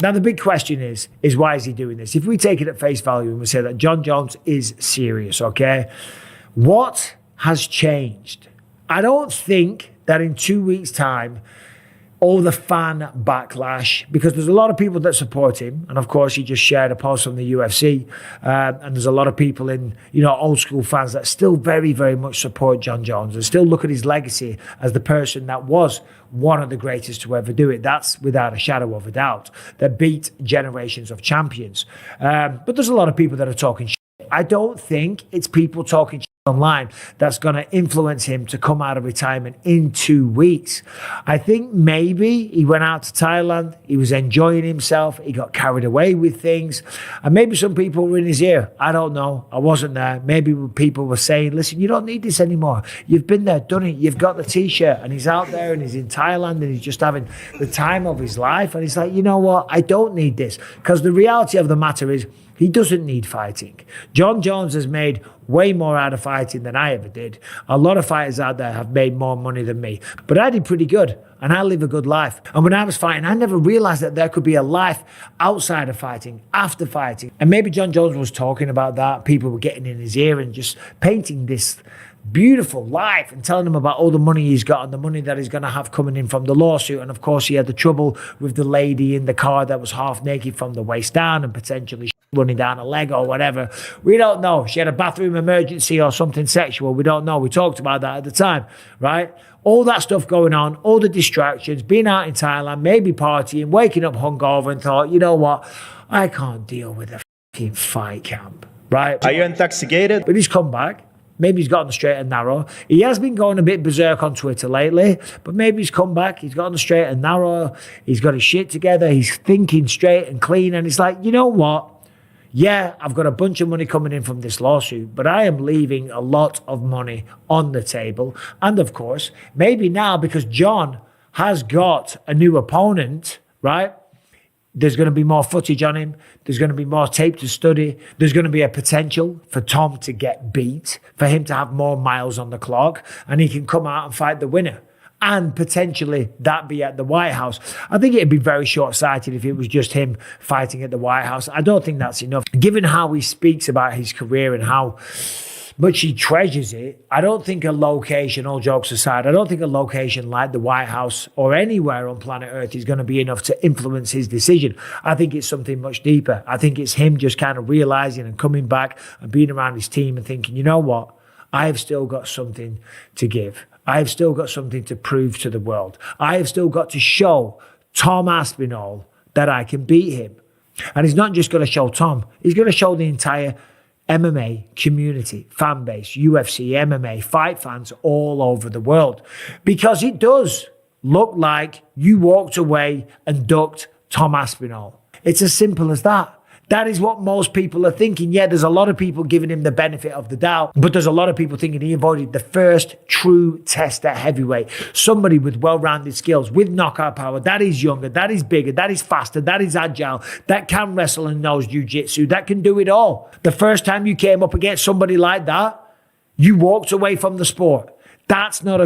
Now, the big question is why is he doing this? If we take it at face value and we say that Jon Jones is serious, okay, what has changed? I don't think that in 2 weeks' time, all the fan backlash, because there's a lot of people that support him. And of course, he just shared a post from the UFC. And there's a lot of people in, old school fans that still very, very much support Jon Jones and still look at his legacy as the person that was one of the greatest to ever do it. That's without a shadow of a doubt, that beat generations of champions. But there's a lot of people that are talking shit. I don't think it's people talking shit online that's going to influence him to come out of retirement in 2 weeks. I think maybe he went out to Thailand, he was enjoying himself, he got carried away with things, and maybe some people were in his ear. I don't know. I wasn't there. Maybe people were saying, listen, you don't need this anymore. You've been there, done it. You've got the t-shirt. And he's out there and he's in Thailand and he's just having the time of his life. And he's like, you know what? I don't need this. Because the reality of the matter is, he doesn't need fighting. Jon Jones has made way more out of fighting than I ever did. A lot of fighters out there have made more money than me. But I did pretty good, and I live a good life. And when I was fighting, I never realized that there could be a life outside of fighting, after fighting. And maybe Jon Jones was talking about that. People were getting in his ear and just painting this beautiful life and telling him about all the money he's got and the money that he's going to have coming in from the lawsuit. And of course, he had the trouble with the lady in the car that was half naked from the waist down and potentially running down a leg or whatever. We don't know. She had a bathroom emergency or something sexual. We don't know. We talked about that at the time, right? All that stuff going on, all the distractions, being out in Thailand, maybe partying, waking up hungover and thought, you know what? I can't deal with a fucking fight camp, right? Are you intoxicated? But he's come back. Maybe he's gotten the straight and narrow. He has been going a bit berserk on Twitter lately, but maybe he's come back. He's gotten the straight and narrow. He's got his shit together. He's thinking straight and clean. And he's like, you know what? Yeah, I've got a bunch of money coming in from this lawsuit, but I am leaving a lot of money on the table. And of course, maybe now because Jon has got a new opponent, right? There's going to be more footage on him. There's going to be more tape to study. There's going to be a potential for Tom to get beat, for him to have more miles on the clock, and he can come out and fight the winner. And potentially that be at the White House. I think it'd be very short-sighted if it was just him fighting at the White House. I don't think that's enough. Given how he speaks about his career and how much he treasures it, I don't think a location, all jokes aside, I don't think a location like the White House or anywhere on planet Earth is going to be enough to influence his decision. I think it's something much deeper. I think it's him just kind of realizing and coming back and being around his team and thinking, you know what? I've still got something to give. I've still got something to prove to the world. I have still got to show Tom Aspinall that I can beat him. And he's not just going to show Tom. He's going to show the entire MMA community, fan base, UFC, MMA, fight fans all over the world. Because it does look like you walked away and ducked Tom Aspinall. It's as simple as that. That is what most people are thinking. Yeah, there's a lot of people giving him the benefit of the doubt, but there's a lot of people thinking he avoided the first true test at heavyweight. Somebody with well-rounded skills, with knockout power, that is younger, that is bigger, that is faster, that is agile, that can wrestle and knows jiu-jitsu, that can do it all. The first time you came up against somebody like that, you walked away from the sport. That's not a